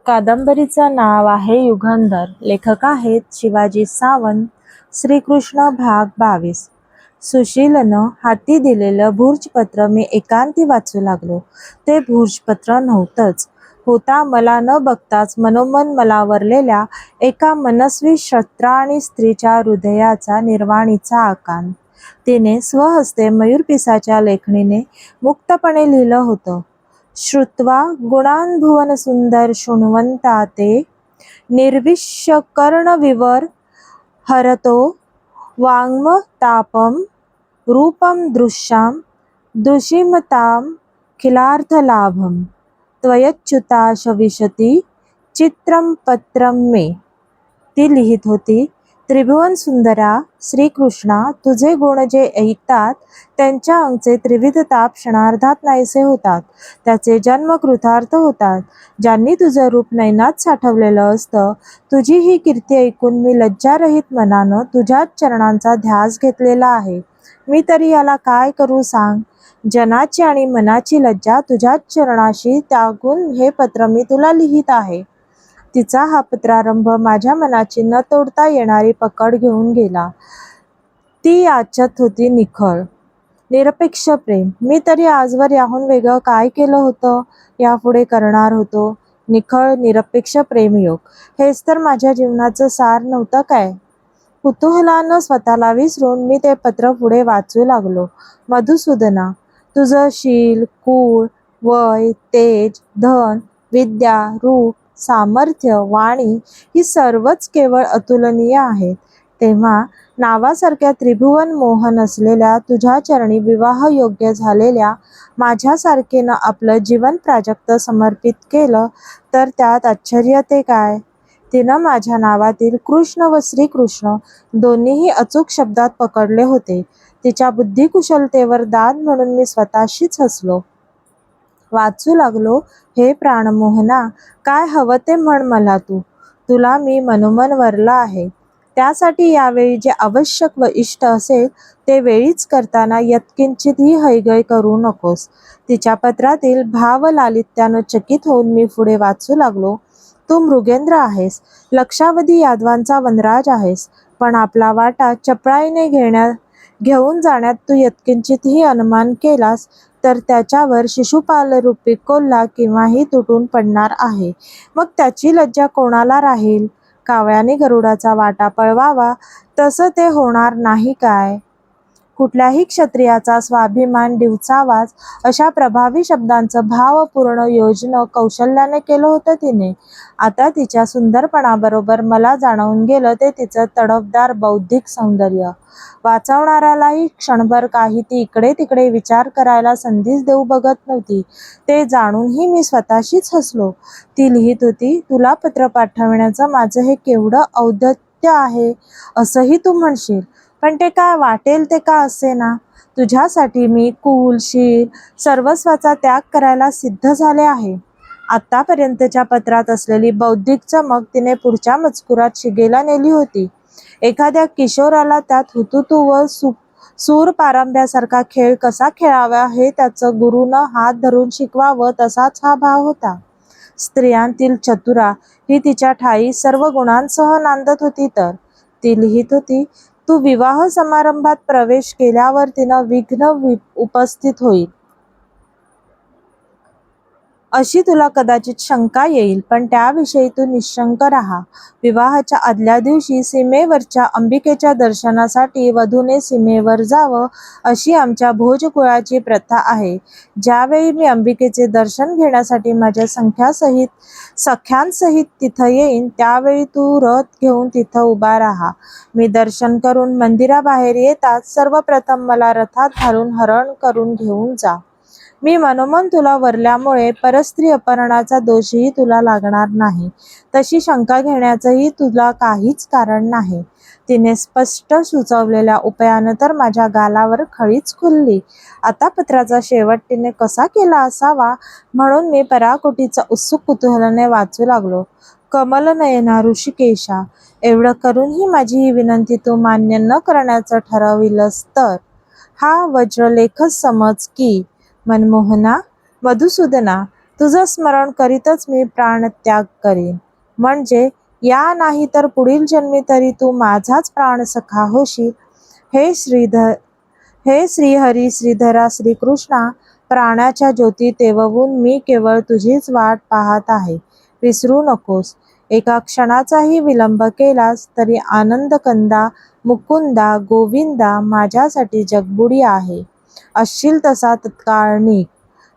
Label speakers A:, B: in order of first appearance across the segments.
A: कादंबरीचं नाव आहे युगंधर. लेखक आहेत शिवाजी सावंत. श्रीकृष्ण भाग 22. सुशीलनं हाती दिलेलं भूर्जपत्र मी एकांती वाचू लागलो. ते भूर्जपत्र नव्हतंच. होता मला न बघताच मनोमन मला वरलेल्या एका मनस्वी क्षत्राणी स्त्रीच्या हृदयाचा निर्वाणीचा आकांत. तिने स्वहस्ते मयूरपिसाच्या लेखणीने मुक्तपणे लिहिलं होतं. श्रुत्वा गुणान् भुवन सुंदर शृण्वन्ता ते निर्विश्य कर्णविवर हरतो वाङ्मतापं रूपं दृश्यां दृशिमतां खिलार्थलाभं त्वयच्युता शविशति चित्रं पत्रं मे. ती लिहित होती, त्रिभुवन सुंदरा श्रीकृष्णा, तुझे गुण जे ऐकतात त्यांच्या अंगचे त्रिविध ताप क्षणार्धात नाहीसे होतात. त्याचे जन्म कृतार्थ होतात. ज्यांनी तुझं रूप नयनात साठवलेलं असतं, तुझी ही कीर्ती ऐकून मी लज्जारहित मनानं तुझ्याच चरणांचा ध्यास घेतलेला आहे. मी तरी याला काय करू सांग. जनाची आणि मनाची लज्जा तुझ्याच चरणाशी त्यागून हे पत्र मी तुला लिहित आहे. तिचा हा पत्रारंभ माझ्या मनाची न तोडता येणारी पकड घेऊन गेला. ती याच्यात होती निखळ निरपेक्ष प्रेम. मी तरी आजवर याहून वेगळं काय केलं होतं, यापुढे करणार होतो. निखळ निरपेक्ष प्रेमयोग, हेच तर माझ्या जीवनाचं सार नव्हतं काय. कुतूहलानं स्वतःला विसरून मी ते पत्र पुढे वाचू लागलो. मधुसूदना, तुझं शील, कुळ, वय, तेज, धन, विद्या, रूप, सामर्थ्य, वाणी ही सर्वच केवळ अतुलनीय आहेत. तेव्हा नावासारख्या त्रिभुवन मोहन असलेल्या तुझ्या चरणी विवाहयोग्य झालेल्या माझ्यासारखेनं आपलं जीवन प्राजक्त समर्पित केलं तर त्यात आश्चर्य ते काय. तिनं माझ्या नावातील कृष्ण व श्रीकृष्ण दोन्हीही अचूक शब्दात पकडले होते. तिच्या बुद्धिकुशलतेवर दाद म्हणून मी स्वतःशीच हसलो. वाचू लागलो, हे प्राणमोहना, काय हवं ते म्हण मला तू. तुला मी मनोमन वरला आहे. त्यासाठी यावेळी जे आवश्यक व इष्ट असेल ते वेळीच करताना यत्किंचितही हयगय करू नकोस. तिच्या पत्रातील भावलालित्यानं चकित होऊन मी पुढे वाचू लागलो. तू मृगेंद्र आहेस, लक्षावधी यादवांचा वनराज आहेस, पण आपला वाटा चपळाईने घेऊन जाण्यात तू यत्किंचितही अनुमान केलास तर त्याच्यावर शिशुपालरूपी कोल्हा केव्हाही तुटून पडणार आहे. मग त्याची लज्जा कोणाला राहील. कावळ्याने गरुडाचा वाटा पळवावा तसं ते होणार नाही काय. कुठल्याही क्षत्रियाचा स्वाभिमान डिवचावाच अशा प्रभावी शब्दांचं भावपूर्ण योजन कौशल्याने केलं होतं तिने. आता तिच्या सुंदरपणाबरोबर मला जाणवून गेलं ते तिचं तडफदार बौद्धिक सौंदर्य. वाचवणाऱ्यालाही क्षणभर काही ती इकडे तिकडे विचार करायला संधीच देऊ बघत नव्हती. ते जाणूनही मी स्वतःशीच हसलो. ती लिहित होती, तुला पत्र पाठवण्याचं माझं हे केवढं औद्धत्य आहे असंही तू म्हणशील, पण ते काय वाटेल ते का असेना. तुझ्यासाठी मी कुल, शील, सर्वस्वाचा त्याग करायला सिद्ध झाले आहे. आत्तापर्यंतच्या पत्रात असलेली बौद्धिक चमक तिने पुढच्या मजकुरात शिगेला नेली होती. एखाद्या किशोराला त्यात हुतुतू व सूर पारंब्यासारखा खेळ कसा खेळावा हे त्याचं गुरूनं हात धरून शिकवावं तसाच हा भाव होता. स्त्रियांतील चतुरा ही तिच्या ठायी सर्व गुणांसह नांदत होती. तर ती लिहित होती, तू विवाह समारंभात प्रवेश केल्यावर तिनं विघ्न उपस्थित होईल अशी तुला कदाचित शंका येईल, पण त्याविषयी तू निशंक राहा. विवाहाच्या आदल्या दिवशी सीमेवरच्या अंबिकेच्या दर्शनासाठी वधूने सीमेवर जावं अशी आमच्या भोजकुळाची प्रथा आहे. ज्यावेळी मी अंबिकेचे दर्शन घेण्यासाठी माझ्या सख्यांसहित तिथं येईन त्यावेळी तू रथ घेऊन तिथं उभा राहा. मी दर्शन करून मंदिराबाहेर येताच सर्वप्रथम मला रथात घालून हरण करून घेऊन जा. मी मनोमन तुला वरल्यामुळे परस्त्री अपहरणाचा दोषही तुला लागणार नाही. तशी शंका घेण्याचंही तुला काहीच कारण नाही. तिने स्पष्ट सुचवलेल्या उपायानं तर माझ्या गालावर खळीच खुलली. आता पत्राचा शेवट तिने कसा केला असावा म्हणून मी पराकोटीचं उत्सुक कुतूहलाने वाचू लागलो. कमलनयना ऋषिकेशा, एवढं करूनही माझी ही विनंती तू मान्य न करण्याचं ठरविलंस तर हा वज्रलेखच समज की. मनमोहना, मधुसूदना, तुझं स्मरण करीतच मी प्राणत्याग करीन. म्हणजे या नाही तर पुढील जन्मी तरी तू माझाच प्राणसखा होशील. हे श्रीहरी श्रीधरा श्रीकृष्णा, प्राणाच्या ज्योती तेववून मी केवळ तुझीच वाट पाहत आहे. विसरू नकोस. एका क्षणाचाही विलंब केलास तरी आनंद कंदा, मुकुंदा, गोविंदा माझ्यासाठी जगबुडी आहे. असशील तसा तत्काळ निघ.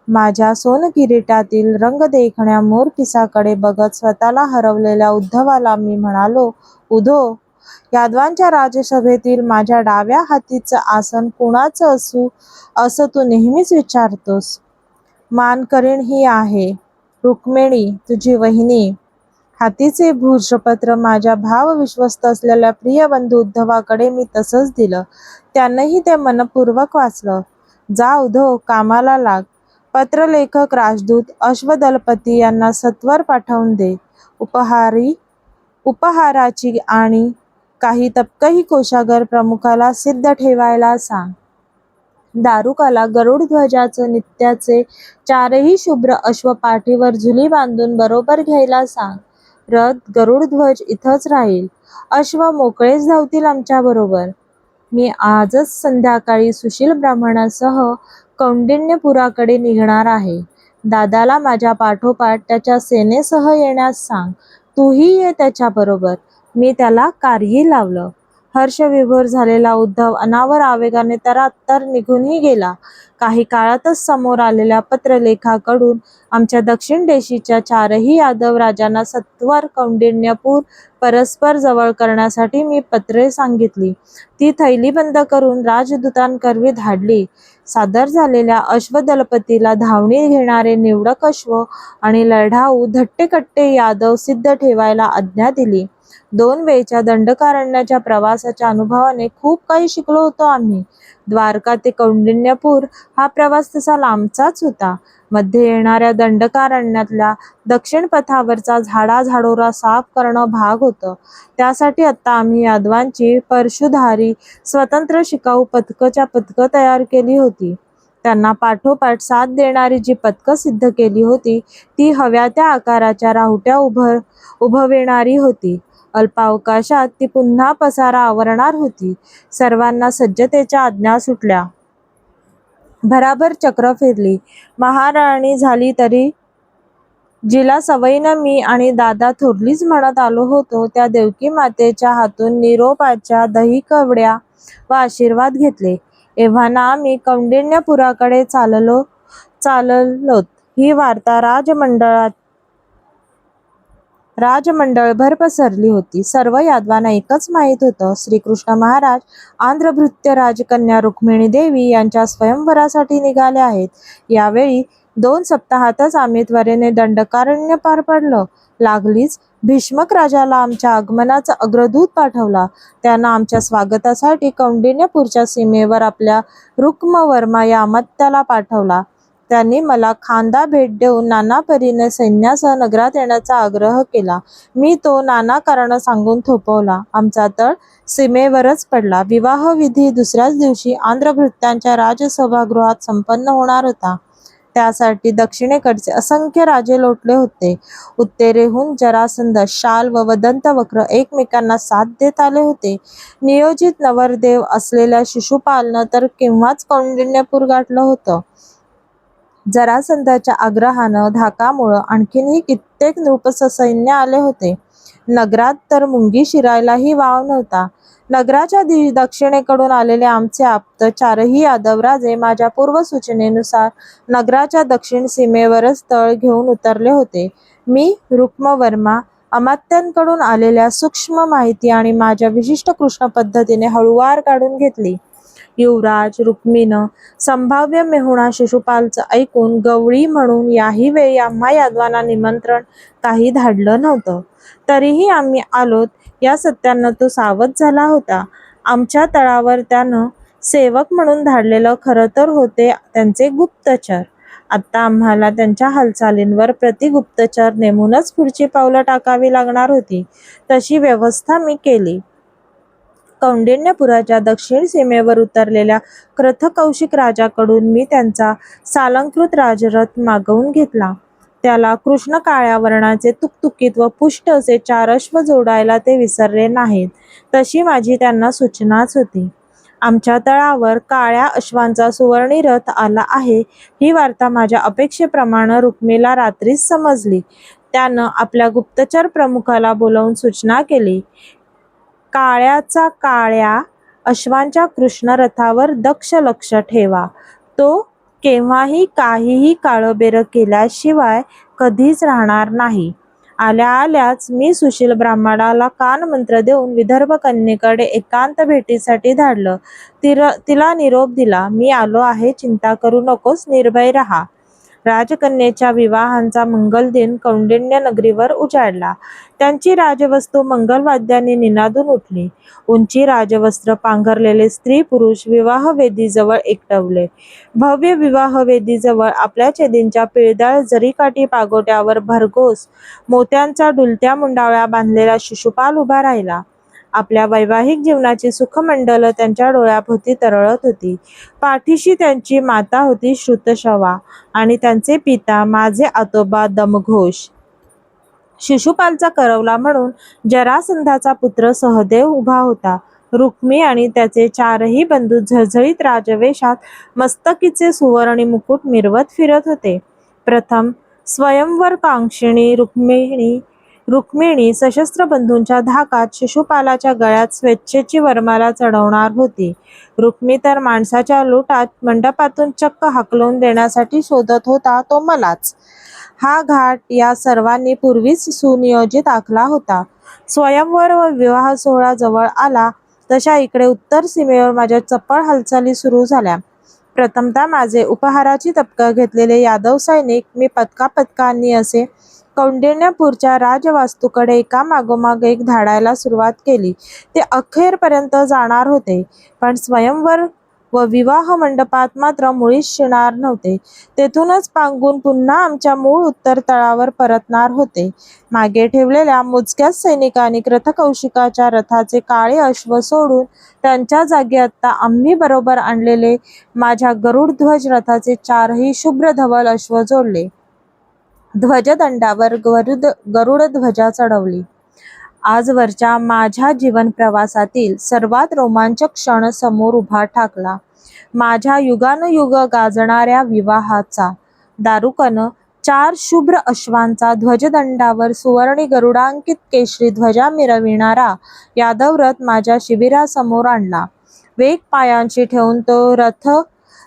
A: माझ्या सोनकिरीटातील रंग देखण्या मोरपिसाकडे बघत स्वतःला हरवलेल्या उद्धवाला मी म्हणालो, उद्धव, यादवांच्या राजसभेतील माझ्या डाव्या हातीचं आसन कुणाचं असू असं तू नेहमीच विचारतोस. मानकरीण ही आहे, रुक्मिणी तुझी वहिनी. हातीचे भूर्जपत्र माझ्या भावविश्वस्त असलेल्या प्रिय बंधू उद्धवाकडे मी तसंच दिलं. त्यानंही ते मनपूर्वक वाचलं. जा उद्धव, कामाला लाग. पत्रलेखक राजदूत अश्वदलपती यांना सत्वर पाठवून दे. उपहाराची आणि काही तपकही कोशागर प्रमुखाला सिद्ध ठेवायला सांग. दारुकाला गरुडध्वजाचं नित्याचे 4ही शुभ्र अश्व पाठीवर झुली बांधून बरोबर घ्यायला सांग. रथ, गरुडध्वज इथंच राहील. अश्व मोकळेच धावतील आमच्याबरोबर. मी आजच संध्याकाळी सुशील ब्राह्मणासह कौंडिण्यपुराकडे निघणार आहे. दादाला माझ्या पाठोपाठ त्याच्या सेनेसह येण्यास सांग. तूही ये त्याच्याबरोबर. मी त्याला कारही लावलं. हर्षविभोर झालेला उद्धव अनावर आवेगाने तरात्तर निघूनही गेला. काही काळातच समोर आलेल्या पत्रलेखाकडून आमच्या दक्षिण देशीच्या 4ही यादव राजांना सत्वर कौंडिण्यपूर परस्पर जवळ करण्यासाठी मी पत्रे सांगितली. ती थैलीबंद करून राजदूतांकरवी धाडली. सादर झालेल्या अश्वदलपतीला धावणी घेणारे निवडक अश्व आणि लढाऊ धट्टेकट्टे यादव सिद्ध ठेवायला आज्ञा दिली. 2 वेळच्या दंडकारण्याच्या प्रवासाच्या अनुभवाने खूप काही शिकलो होतो आम्ही. द्वारका ते कौंडिण्यपूर हा प्रवास तसा लांबचाच होता. मध्ये येणाऱ्या दंडकारण्यातल्या दक्षिण पथावरचा झाडाझाडोरा साफ करणं भाग होतं. त्यासाठी आत्ता आम्ही यादवांची परशुधारी स्वतंत्र शिकाऊ पथकच्या पथकं तयार केली होती. त्यांना पाठोपाठ साथ देणारी जी पथकं सिद्ध केली होती ती हव्या त्या आकाराच्या राहुट्या उभविणारी होती. अल्पावकाशात ती पुन्हा पसारा आवरणार होती. सर्वांना सज्जतेच्या आज्ञा सुटल्या. भराभर चक्र फिरली. महाराणी झाली तरी जिला सवयीनं मी आणि दादा थोरलीच म्हणत आलो होतो त्या देवकी मातेच्या हातून निरोपाच्या दहीकवड्या व आशीर्वाद घेतले. एव्हाना आम्ही कौंडिण्यपुराकडे चाललोत ही वार्ता राजमंडळभर पसरली होती. सर्व यादवांना एकच माहीत होतं, श्रीकृष्ण महाराज आंध्रभृत्य राजकन्या रुक्मिणी देवी यांच्या स्वयंवरासाठी निघाले आहेत. यावेळी 2 सप्ताहातच आम्ही त्वरेने दंडकारण्य पार पडलं. लागलीच भीष्मक राजाला आमच्या आगमनाचा अग्रदूत पाठवला. त्यानं आमच्या स्वागतासाठी कौंडिण्यपूरच्या सीमेवर आपल्या रुक्मवर्मा या अमात्याला पाठवला. त्यांनी मला खांदा भेट देऊन नाना परीने सैन्यासह नगरात येण्याचा आग्रह केला. मी तो नाना कारणं सांगून थोपवला. आमचा तळ सीमेवरच पडला. विवाहविधी दुसऱ्याच दिवशी आंध्रभृत्यांच्या राजसभागृहात संपन्न होणार होता. त्यासाठी दक्षिणेकडचे असंख्य राजे लोटले होते. उत्तरेहून जरासंध, शाल व वदंतवक्र एकमेकांना साथ देत आले होते. नियोजित नवरदेव असलेल्या शिशुपालनं तर केव्हाच कौंडिण्यपूर गाठलं होतं. जरासंधाच्या आग्रहानं धाकामुळं आणखीनही कित्येक नृपस सैन्य आले होते. नगरात तर मुंगी शिरायलाही वाव नव्हता. नगराच्या दक्षिणेकडून आलेले आमचे आप्त 4ही यादवराजे माझ्या पूर्वसूचनेनुसार नगराच्या दक्षिण सीमेवरच तळ घेऊन उतरले होते. मी रुक्मवर्मा अमात्यांकडून आलेल्या सूक्ष्म माहिती आणि माझ्या विशिष्ट कृष्ण पद्धतीने हळूवार काढून घेतली. युवराज रुक्मीनं संभाव्य मेहुणा शिशुपालचं ऐकून गवळी म्हणून याही वेळी आम्हा यादवांना निमंत्रण काही धाडलं नव्हतं. तरीही आम्ही आलोत या सत्यानं तो सावध झाला होता. आमच्या तळावर त्यानं सेवक म्हणून धाडलेलं खरं तर होते त्यांचे गुप्तचर. आत्ता आम्हाला त्यांच्या हालचालींवर प्रतिगुप्तचर नेमूनच पुढची पावलं टाकावी लागणार होती. तशी व्यवस्था मी केली. कौंडिण्यपुराच्या दक्षिण सीमेवर उतरलेल्या क्रथकौशिक राजाकडून मी त्यांचा सालंकृत राजरथ मागवून घेतला. त्याला कृष्ण काळ्या वर्णाचे तुकतुकीत व पुष्ट असे 4 अश्व जोडायला ते विसरले नाहीत. तशी माझी त्यांना सूचनाच होती. आमच्या तळावर काळ्या अश्वांचा सुवर्णी रथ आला आहे ही वार्ता माझ्या अपेक्षेप्रमाणे रुक्मीला रात्रीच समजली. त्यानं आपल्या गुप्तचर प्रमुखाला बोलावून सूचना केली, काळ्या अश्वांच्या कृष्ण रथावर दक्ष लक्ष ठेवा. तो केव्हाही काहीही काळबेरं केल्याशिवाय कधीच राहणार नाही. आल्या आल्याच मी सुशील ब्राह्मणाला कानमंत्र देऊन विदर्भ कन्येकडे एकांत भेटीसाठी धाडलं. तिला निरोप दिला, मी आलो आहे, चिंता करू नकोस, निर्भय राहा. राजकन्येच्या विवाहांचा मंगलदिन कौंडिण्य नगरीवर उजाडला. त्यांची राजवस्तू मंगलवाद्यांनी निनादून उठली. उंची राजवस्त्र पांघरलेले स्त्री पुरुष विवाहवेदीजवळ एकटवले. भव्य विवाहवेदीजवळ आपल्या चेदींच्या पिळदार जरीकाठी पागोट्यावर भरघोस मोत्यांचा डुलत्या मुंडावळ्या बांधलेला शिशुपाल उभा राहिला. आपल्या वैवाहिक जीवनाची सुखमंडल त्यांच्या डोळ्याभोवती तरळत होती. पाठीशी त्यांची माता होती श्रुतशवा आणि त्यांचे पिता माझे आतोबा दमघोष. शिशुपालचा करवला म्हणून जरासंधाचा पुत्र सहदेव उभा होता. रुक्मी आणि त्याचे 4ही बंधू झळझळीत राजवेशात मस्तकीचे सुवर्णी मुकुट मिरवत फिरत होते. प्रथम स्वयंवर कांक्षिणी रुक्मिणी सशस्त्र बंधूंच्या धाकात शिशुपालाच्या गळ्यात स्वेच्छेची वरमाला चढवणार होती. रुक्मी तर माणसाच्या लुटात मंडपातून चक्क हाकलून देण्यासाठी शोधत होता तो मलाच. हा घाट या सर्वांनी पूर्वीच सुनियोजित आखला होता. स्वयंवर व विवाह सोहळा जवळ आला तशा इकडे उत्तर सीमेवर माझ्या चपळ हालचाली सुरू झाल्या. प्रथमतः माझे उपहाराची तपकं घेतलेले यादव सैनिक मी पथकापथकांनी असे कौंडिण्यपूरच्या राजवास्तूकडे एकामागोमाग एक धाडायला सुरुवात केली. ते अखेरपर्यंत जाणार होते, पण स्वयंवर व विवाह मंडपात मात्र मुळीच शिरणार नव्हते. तेथूनच पांगून पुन्हा आमच्या मूळ उत्तर तळावर परतणार होते. मागे ठेवलेल्या मोजक्याच सैनिकांनी रथकौशिकाच्या रथाचे काळे अश्व सोडून त्यांच्या जागी आत्ता आम्ही बरोबर आणलेले माझ्या गरुडध्वज रथाचे 4ही शुभ्र धवल अश्व जोडले. ध्वजदंडावर गरुडध्वजा चढवली. आजवरच्या माझ्या जीवनप्रवासातील सर्वात रोमांचक क्षण समोर उभा ठाकला. माझ्या युगानुयुग गाजणाऱ्या विवाहाचा. दारुकानं 4 शुभ्र अश्वांचा ध्वजदंडावर सुवर्णी गरुडांकित केशरी ध्वजा मिरविणारा यादव रथ माझ्या शिबिरासमोर आणला. वेग पायांची ठेवून तो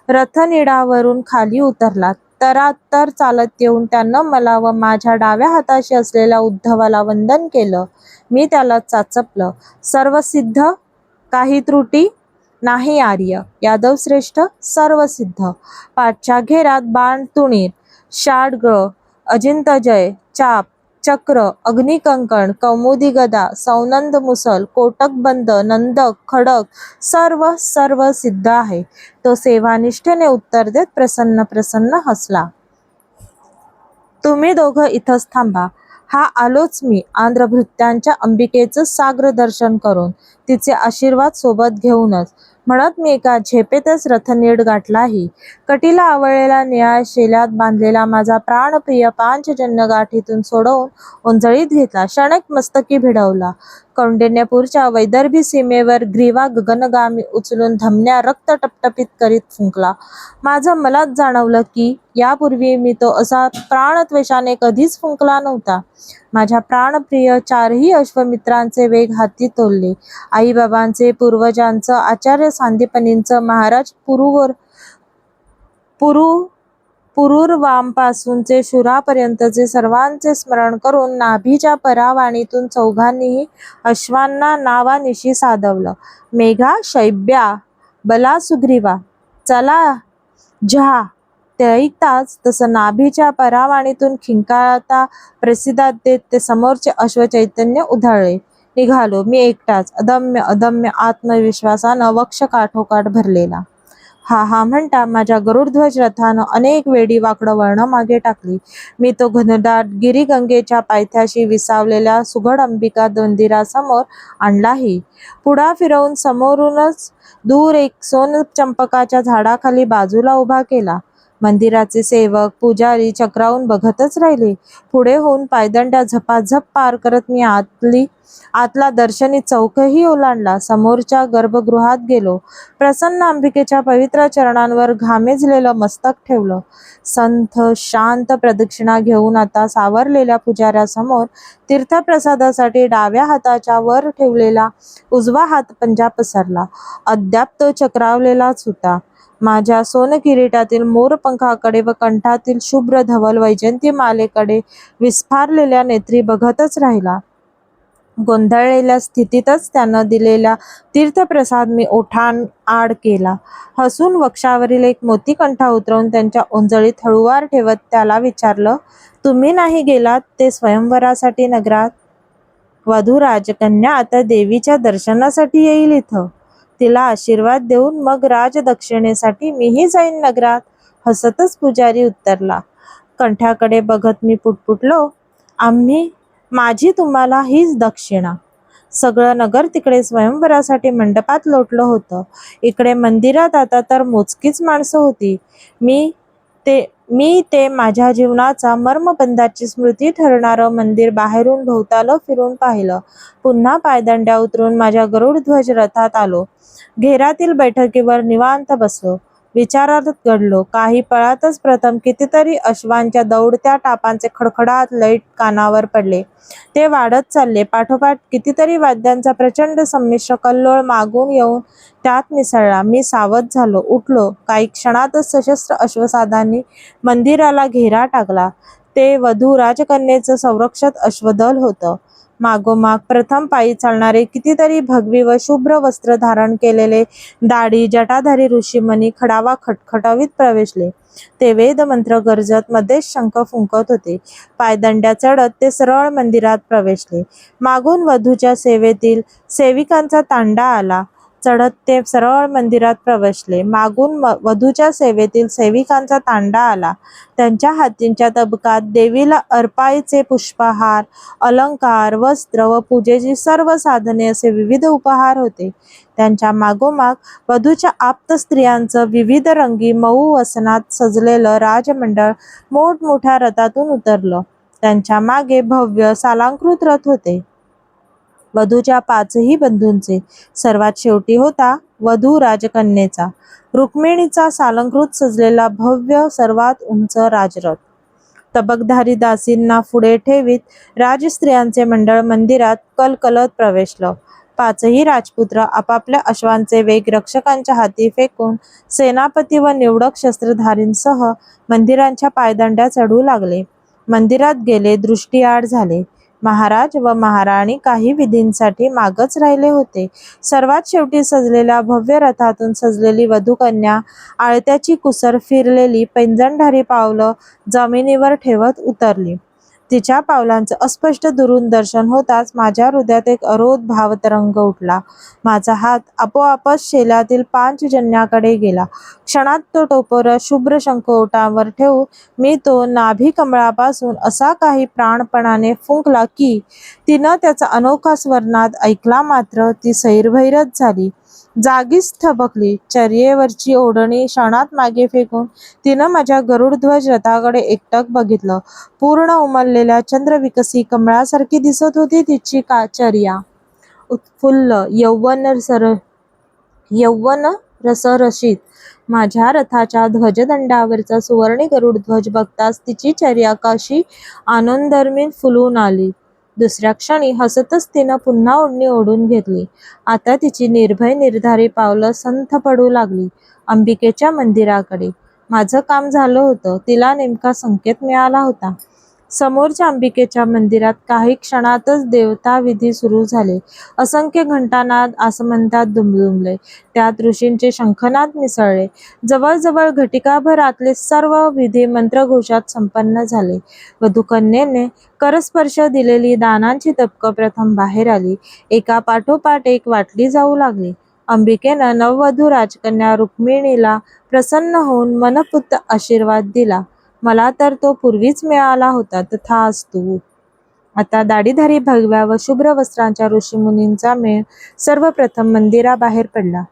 A: रथनिडावरून खाली उतरला. तरातर चालत येऊन त्यानं मला व माझ्या डाव्या हाताशी असलेल्या उद्धवाला वंदन केलं. मी त्याला चाचपलं. सर्व सिद्ध, काही त्रुटी नाही आर्य. यादवश्रेष्ठ, सर्व सिद्ध. पाठच्या घेरात बाण तुणीर, षाडगळ, अजिंतजय, चाप, चक्र, अग्निकंकण, कौमुदी गदा, सौनंद मुसल, कोटकबंद, नंदक, खडक सर्व सिद्ध आहे. तो सेवानिष्ठेने उत्तर देत प्रसन्न प्रसन्न हसला. तुम्ही दोघं इथंच थांबा. हा आलोच मी आंध्रभृत्यांच्या अंबिकेचं साग्र दर्शन करून, तिचे आशीर्वाद सोबत घेऊनच, म्हणत मी एका झेपेतच रथनीड गाठलाही. कटीला आवळलेला निळ्या शेल्यात बांधलेला माझा प्राणप्रिय पांचजन्य गाठीतून सोडवून ओंजळीत घेतला. क्षणिक मस्तकी भिडवला. कौंडिण्यपूरच्या वैदर्भी सीमेवर ग्रीवा गगनगामी उचलून धमन्या रक्त टपटपीत करीत फुंकला. माझं मलाच जाणवलं की यापूर्वी मी तो असा प्राणत्वेषाने कधीच फुंकला नव्हता. माझ्या प्राणप्रिय 4ही अश्वमित्रांचे वेग हाती तोलले. आईबाबांचे, पूर्वजांचं, आचार्य सांदीपनींचं, महाराज पुरुरवांपासूनचे शूरापर्यंतचे सर्वांचे स्मरण करून नाभीच्या परावाणीतून चौघांनीही अश्वांना नावानिशी साधवलं. मेघा, शैब्या, बला, सुग्रीवा, चला झा. ते ऐकताच तसं नाभीच्या परावाणीतून खिंकारता प्रसिद्धात देत ते समोरचे अश्वचैतन्य उधळले. निघालो मी एकटाच, अदम्य आत्मविश्वासानं वक्ष काठोकाठ भरलेला. हा म्हणता माझ्या गरुडध्वज रथानं अनेक वेळी वाकडं वळणं मागे टाकली. मी तो घनदाट गिरिगंगेच्या पायथ्याशी विसावलेल्या सुघड अंबिका मंदिरासमोर आणलाही. पुढा फिरवून समोरूनच दूर एक सोनचंपकाच्या झाडाखाली बाजूला उभा केला. मंदिराचे सेवक पुजारी चक्रावून बघतच राहिले. पुढे होऊन पायदंड्या झपाझप पार करत मी आतला दर्शनी चौकही ओलांडला. समोरच्या गर्भगृहात गेलो. प्रसन्न अंबिकेच्या पवित्र चरणांवर घामेजलेलं मस्तक ठेवलं. संथ शांत प्रदक्षिणा घेऊन आता सावरलेल्या पुजाऱ्यासमोर तीर्थप्रसादासाठी डाव्या हाताच्या वर ठेवलेला उजवा हात पंजा पसरला. अद्याप तो चक्रावलेलाच होता. माझ्या सोनकिरीटातील मोरपंखाकडे व कंठातील शुभ्र धवल वैजयंतीमालेकडे विस्फारलेल्या नेत्री बघतच राहिला. गोंधळलेल्या स्थितीतच त्यानं दिलेला तीर्थप्रसाद मी ओठांआड केला. हसून वक्षावरील एक मोतीकंठा उतरवून त्यांच्या ओंजळीत हळूवार ठेवत त्याला विचारलं, तुम्ही नाही गेलात ते स्वयंवरासाठी नगरात? वधू राजकन्या आता देवीच्या दर्शनासाठी येईल इथं. तिला आशीर्वाद देऊन मग राजदक्षिणेसाठी मीही जाईन नगरात, हसतच पुजारी उत्तरला. कंठ्याकडे बघत मी पुटपुटलो, माझी तुम्हाला हीच दक्षिणा. सगळं नगर तिकडे स्वयंवरासाठी मंडपात लोटलं होतं. इकडे मंदिरात आता तर मोजकीच माणसं होती. मी ते माझ्या जीवनाचा मर्मबंधाची स्मृती ठरणारं मंदिर बाहेरून भोवतालं फिरून पाहिलं. पुन्हा पायदंड्या उतरून माझ्या गरुडध्वज रथात आलो. घेरातील बैठकीवर निवांत बसलो. विचारात गडलो. काही पळातच प्रथम कितीतरी अश्वांच्या दौडत्या टापांचे खडखडात लैट कानावर पडले. ते वाढत चालले. पाठोपाठ कितीतरी वाद्यांचा प्रचंड संमिश्र कल्लोळ मागून येऊन त्यात मिसळला. मी सावध झालो. उठलो. काही क्षणातच सशस्त्र अश्वसादांनी मंदिराला घेरा टाकला. ते वधू राजकन्येचं संरक्षक अश्वदल होतं. मागोमाग प्रथम पायी चालणारे कितीतरी भगवी व शुभ्र वस्त्र धारण केलेले दाढी जटाधारी ऋषीमुनी खडावा खटखटावीत प्रवेशले. ते वेदमंत्र गरजत मध्येच शंख फुंकत होते. पायदंड्या चढत ते सरळ मंदिरात प्रवेशले. मागून वधूच्या सेवेतील सेविकांचा तांडा आला. चढत ते सरळ मंदिरात प्रवेशले. मागून वधूच्या सेवेतील सेविकांचा तांडा आला. त्यांच्या हातींच्या तबकात देवीला अर्पायचे पुष्पहार, अलंकार, वस्त्र व पूजेची सर्व साधने असे विविध उपहार होते. त्यांच्या मागोमाग वधूच्या आप्त स्त्रियांचं विविध रंगी मऊ वसनात सजलेलं राजमंडळ मोठमोठ्या रथातून उतरलं. त्यांच्या मागे भव्य सालंकृत रथ होते. वधूच्या पाचही बंधूंचे. सर्वात शेवटी होता वधू राजकन्येचा, रुक्मिणीचा सालंकृत सजलेला भव्य सर्वात उंच राजरथ. तबकधारी दासींना पुढे ठेवीत राजस्त्रियांचे मंडळ मंदिरात कलकलत प्रवेशलं. पाचही राजपुत्र आपापल्या अश्वांचे वेग रक्षकांच्या हाती फेकून सेनापती व निवडक शस्त्रधारींसह मंदिरांच्या पायदंड्या चढू लागले. मंदिरात गेले. दृष्टीआड झाले. महाराज व महाराणी काही विधींसाठी मागच राहिले होते. सर्वात शेवटी सजलेल्या भव्य रथातून सजलेली वधूकन्या आळत्याची कुसर फिरलेली पैंजणधारी पावलं जमिनीवर ठेवत उतरली. तिच्या पावलांचं अस्पष्ट दुरून दर्शन होताच माझ्या हृदयात एक अरोध भावतरंग उठला. माझा हात आपोआपच शेल्यातील पांचजन्याकडे गेला. क्षणात तो टोपर शुभ्र शंख ओठांवर ठेवून मी तो नाभी कमळापासून असा काही प्राणपणाने फुंकला की तिनं त्याचा अनोखा स्वरनाद ऐकला. मात्र ती सैरभैरच झाली. जागीच थबकली. चर्येवरची ओढणी क्षणात मागे फेकून तिनं माझ्या गरुडध्वज रथाकडे एकटक बघितलं. पूर्ण उमललेल्या चंद्रविकसी कमळासारखी दिसत होती तिची चर्या. उत्फुल्ल यौवन रसरशीत. माझ्या रथाच्या ध्वजदंडावरचा सुवर्णी गरुडध्वज बघताच तिची चर्या कशी आनंदर्मी फुलून आली. दुसऱ्या क्षणी हसतच तिनं पुन्हा ओढणी ओढून घेतली. आता तिची निर्भय निर्धारी पावलं संथ पडू लागली अंबिकेच्या मंदिराकडे. माझं काम झालं होतं. तिला नेमका संकेत मिळाला होता. समोरच्या अंबिकेच्या मंदिरात काही क्षणातच देवताविधी सुरू झाले. असंख्य घंटानाद आसमंतात दुमदुमले. त्यात ऋषींचे शंखनाद मिसळले. जवळजवळ घटिकाभर आतले सर्व विधी मंत्रघोषात संपन्न झाले. वधूकन्येने करस्पर्श दिलेली दानांची तबकं प्रथम बाहेर आली. एका पाठोपाठ एक वाटली जाऊ लागली. अंबिकेनं नववधू राजकन्या रुक्मिणीला प्रसन्न होऊन मनपूत आशीर्वाद दिला. मला तर तो पूर्वीच मिळाला होता. तथास्तु. आता दाढीधारी भगव्या व शुभ्र वस्त्रांच्या ऋषीमुनींचा मेळ सर्वप्रथम मंदिराबाहेर पडला.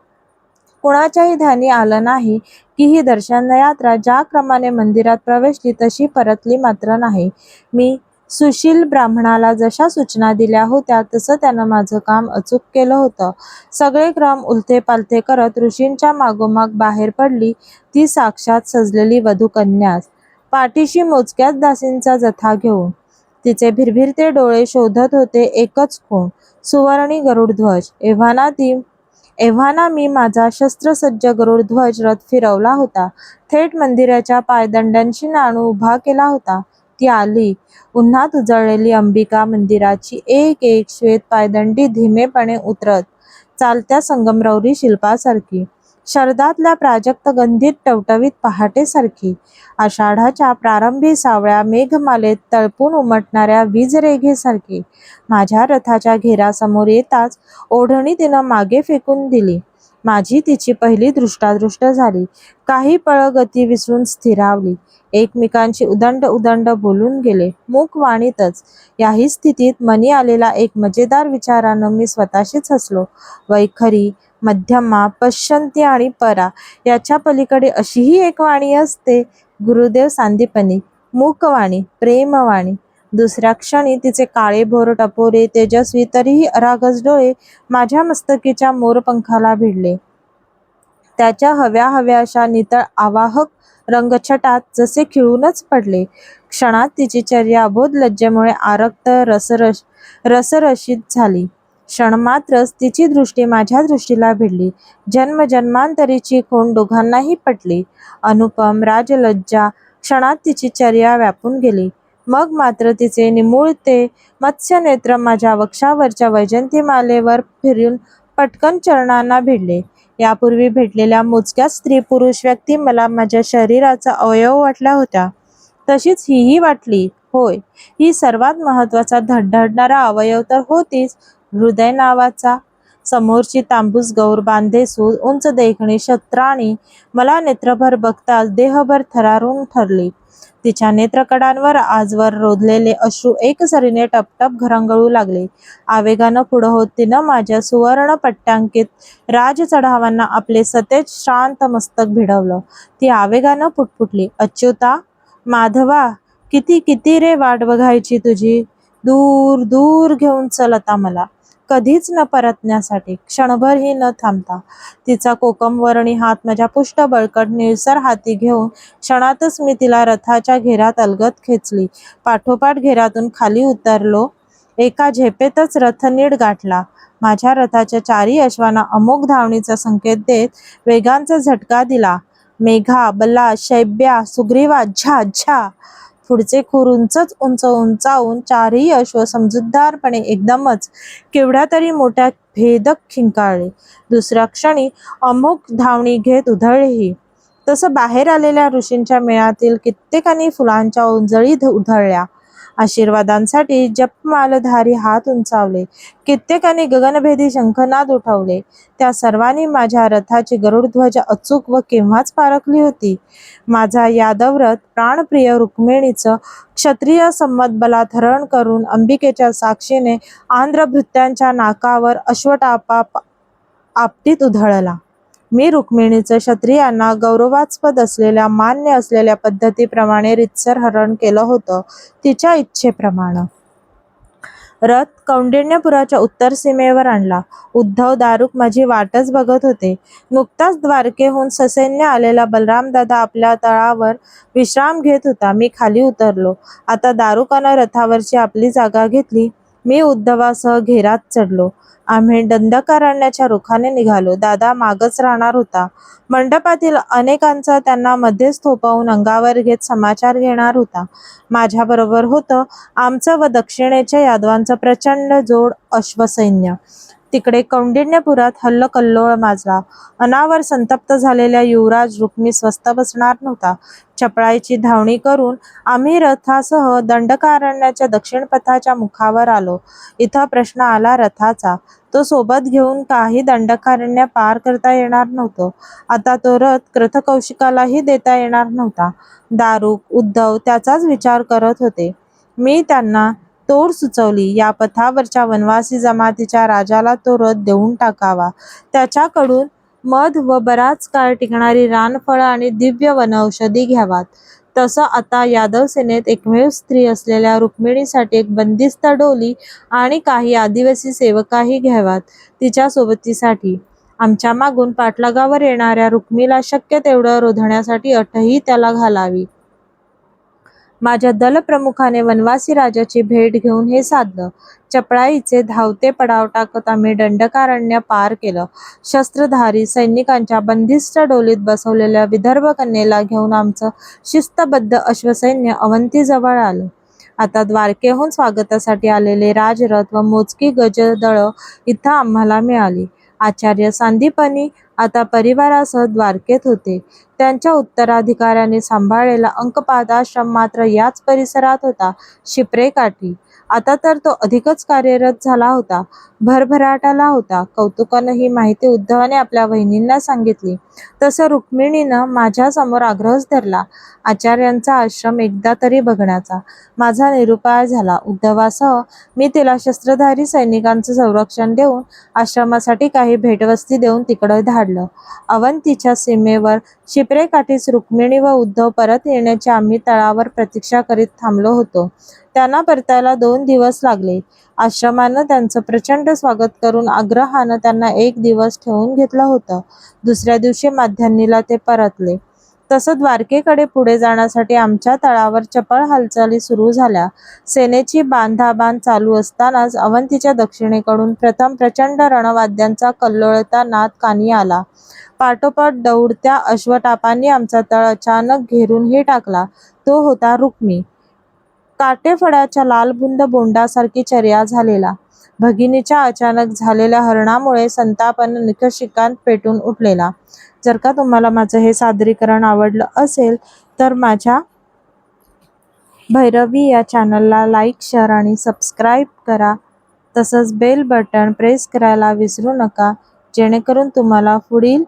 A: कुणाच्याही ध्यानी आलं नाही की ही दर्शनयात्रा ज्या क्रमाने मंदिरात प्रवेशली तशी परतली मात्र नाही. मी सुशील ब्राह्मणाला जशा सूचना दिल्या होत्या तसं त्यानं माझं काम अचूक केलं होतं. सगळे क्रम उलथे पालथे करत ऋषींच्या मागोमाग बाहेर पडली ती साक्षात सजलेली वधूकन्याच, पाठीशी मोजक्याच दासींचा जथा घेऊन. तिचे भिरभिरते डोळे शोधत होते एकच खूण, सुवर्णी गरुडध्वज. एव्हाना मी माझा शस्त्रसज्ज गरुडध्वज रथ फिरवला होता. थेट मंदिराच्या पायदंड्यांशी नाणू उभा केला होता. ती आली. उन्हात उजळलेली अंबिका मंदिराची एक एक श्वेत पायदंडी धीमेपणे उतरत, चालत्या संगमरवरी शिल्पासारखी, शरदातल्या प्राजक्त गंधित टवटवीत पहाटेसारखी, आषाढाच्या प्रारंभी सावळ्या मेघमालेत तळपून उमटणाऱ्या वीजरेघेसारखी. माझ्या रथाच्या घेरासमोर येताच ओढणी तिनं मागे फेकून दिली. माझी तिची पहिली दृष्टादृष्ट झाली. काही पळ गती विसरून स्थिरावली. एकमेकांशी उदंड उदंड बोलून गेले, मूकवाणीतच. याही स्थितीत मनी आलेला एक मजेदार विचारानं मी स्वतःशीच हसलो. वैखरी, मध्यमा, पश्यन्ती आणि परा याच्या पलीकडे अशीही एक वाणी असते. गुरुदेव सांदीपनी, मूकवाणी, प्रेमवाणी. दुसऱ्या क्षणी तिचे काळेभोर टपोरे, तेजस्वी तरीही अरागस डोळे माझ्या मस्तकीच्या मोरपंखाला भिडले. त्याच्या हव्या हव्याशा नितळ आवाहक रंगछटात जसे खिळूनच पडले. क्षणात तिची चर्या अबोध लज्जेमुळे आरक्त रसरशीत झाली. क्षणमात्रच तिची दृष्टी माझ्या दृष्टीला भिडली. जन्मजन्मांतरीची खूण दोघांनाही पटली. अनुपम राजलज्जा क्षणात तिची चर्या व्यापून गेली. मग मात्र तिचे निमुळते मत्स्यनेत्र माझ्या वक्षावरच्या वैजयंतीमालेवर फिरून पटकन चरणांना भिडले. यापूर्वी भेटलेल्या मोजक्याच स्त्री-पुरुष व्यक्ती मला माझ्या शरीराचा अवयव वाटल्या होत्या. तशीच हीही वाटली. होय, ही सर्वात महत्वाचा धडधडणारा अवयव तर होतीच, हृदय नावाचा. समोरची तांबूस गौर, बांधेसूद, उंच देखणी, शस्त्राणी मला नेत्रभर बघताच देहभर थरारून ठरली. तिच्या नेत्रकडांवर आजवर रोधलेले अश्रू एकसरीने टपटप घरंगळू लागले. आवेगानं पुढं होत तिनं माझ्या सुवर्ण पट्ट्यांकित राजचढावांना आपले सतेज शांत मस्तक भिडवलं. ती आवेगानं पुटपुटली, अच्युता, माधवा, किती किती रे वाट बघायची तुझी. दूर दूर घेऊन चल आता मला, कधीच न परतण्यासाठी, क्षणभरही न थांबता. तिचा कोकमवर्णी हात माझ्या पुष्ट बळकट निळसर हाती घेऊन क्षणातच मी तिला रथाच्या घेरात अलगद खेचली. पाठोपाठ घेरातून खाली उतरलो. एका झेपेतच रथ नीट गाठला. माझ्या रथाच्या चारी अश्वांना अमोघ धावणीचा संकेत देत वेगांचा झटका दिला. मेघा, बल्ला, शैब्या, सुग्रीवा, झा झा. पुढचे खूर उंच उंचावून चारही अश्व समजूतदारपणे एकदमच केवढ्या तरी मोठ्या भेदक खिंकाळले. दुसऱ्या क्षणी अमोघ धावणी घेत उधळलेही. तसं बाहेर आलेल्या ऋषींच्या मेळातील कित्येकांनी फुलांच्या ओंजळी उधळल्या. आशीर्वादांसाठी जपमालधारी हात उंचावले. कित्येकांनी गगनभेदी शंखनाद उठवले. त्या सर्वांनी माझ्या रथाची गरुडध्वजा अचूक व केव्हाच पारखली होती. माझा यादवरथ प्राणप्रिय रुक्मिणीचं क्षत्रिय संमतबलात हरण करून अंबिकेच्या साक्षीने आंध्रभृत्यांच्या नाकावर अश्वटापा आपटीत उधळला. मी रुक्मिणीचं क्षत्रियांना गौरवास्पद असलेल्या, मान्य असलेल्या पद्धतीप्रमाणे रीतसर हरण केलं होतं, तिच्या इच्छेप्रमाणे. रथ कौंडिण्यपुराच्या उत्तर सीमेवर आणला. उद्धव दारुक माझी वाटच बघत होते. नुकताच द्वारकेहून ससैन्य आलेला बलरामदादा आपल्या तळावर विश्राम घेत होता. मी खाली उतरलो. आता दारुकानं रथावरची आपली जागा घेतली. मी उद्धवासह घेरात चढलो. आम्ही दंडकारण्याच्या रुखाने निघालो. दादा मागच राहणार होता. मंडपातील अनेकांचा त्यांना मध्येच थोपवून अंगावर घेत समाचार घेणार होता. माझ्याबरोबर होतं आमचं व दक्षिणेच्या यादवांचं प्रचंड जोड अश्वसैन्य. तिकडे कौंडिण्यपुरात हल्लकल्लोळ माजला. अनावर संतप्त झालेल्या युवराज रुक्मी स्वस्थ बसणार नव्हता. चपळाईची धावणी करून आम्ही रथासह दंडकारण्याच्या दक्षिण पथाच्या मुखावर आलो. इथं प्रश्न आला रथाचा. तो सोबत घेऊन काही दंडकारण्य पार करता येणार नव्हतं. आता तो रथ कृतकौशिकालाही देता येणार नव्हता. दारुक, उद्धव त्याचाच विचार करत होते. मी त्यांना तोड सुचवली. या पथावरच्या वनवासी जमातीच्या राजाला तो रथ देऊन टाकावा. त्याच्याकडून मध व बराच काळ टिकणारी रानफळं आणि दिव्य वनौषधी घ्यावात. तसं आता यादव सेनेत एकमेव स्त्री असलेल्या रुक्मिणीसाठी एक बंदिस्त डोली आणि काही आदिवासी सेवकाही घ्याव्यात तिच्या सोबतीसाठी. आमच्या मागून पाठलागावर येणाऱ्या रुक्मीला शक्य तेवढं रोधण्यासाठी अटही त्याला घालावी. माझ्या दलप्रमुखाने वनवासी राजाची भेट घेऊन हे साधलं. चपळाईचे धावते पडाव टाकत आम्ही दंडकारण्य पार केलं. शस्त्रधारी सैनिकांच्या बंदिस्त डोलीत बसवलेल्या विदर्भ कन्येला घेऊन आमचं शिस्तबद्ध अश्वसैन्य अवंतीजवळ आलं. आता द्वारकेहून स्वागतासाठी आलेले राजरथ व मोजकी गजदळं इथं आम्हाला मिळाली. आचार्य सांदीपनी आता परिवारासह द्वारकेत होते. त्यांच्या उत्तराधिकाऱ्याने सांभाळलेला अंकपाद आश्रम मात्र याच परिसरात होता, शिप्रेकाठी. आता तर तो अधिकच कार्यरत झाला होता, भरभराट आला होता. कौतुकानं ही माहिती उद्धवाने आपल्या वहिनींना सांगितली. तसं रुक्मिणीनं माझ्यासमोर आग्रहच धरला, आचार्यांचा आश्रम एकदा तरी बघण्याचा. माझा निरुपाय झाला. उद्धवासह मी तिला शस्त्रधारी सैनिकांचं संरक्षण देऊन आश्रमासाठी काही भेटवस्ती देऊन तिकडं धाडलं. अवंतीच्या सीमेवर शिप्रेकाठीच रुक्मिणी व उद्धव परत येण्याची आम्ही तळावर प्रतीक्षा करीत थांबलो होतो. त्यांना परतायला 2 दिवस लागले. आश्रमानं त्यांचं प्रचंड स्वागत करून आग्रहानं त्यांना 1 दिवस ठेवून घेतलं होतं. दुसऱ्या दिवशी माध्यान्हीला ते परतले. तसं द्वारकेकडे पुढे जाण्यासाठी आमच्या तळावर चपळ हालचाली सुरू झाल्या. सेनेची बांधाबांध चालू असतानाच अवंतीच्या दक्षिणेकडून प्रथम प्रचंड रणवाद्यांचा कल्लोळता नाद कानी आला. पाठोपाठ दौडत्या अश्वटापांनी आमचा तळ अचानक घेरूनही टाकला. तो होता रुक्मी. काटेफळाच्या लालबुंद बोंडासारखी चर्या झालेला. भगिनीच्या अचानक झालेल्या हरणामुळे संतापानं निकशिकांत पेटून उठलेला. जर का तुम्हाला माझं हे सादरीकरण आवडलं असेल तर माझ्या भैरवी या चॅनलला लाईक, शेअर आणि सबस्क्राईब करा. तसंच बेल बटन प्रेस करायला विसरू नका, जेणेकरून तुम्हाला पुढील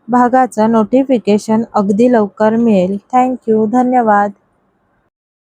A: भागाचं नोटिफिकेशन अगदी लवकर मिळेल. थँक्यू. धन्यवाद.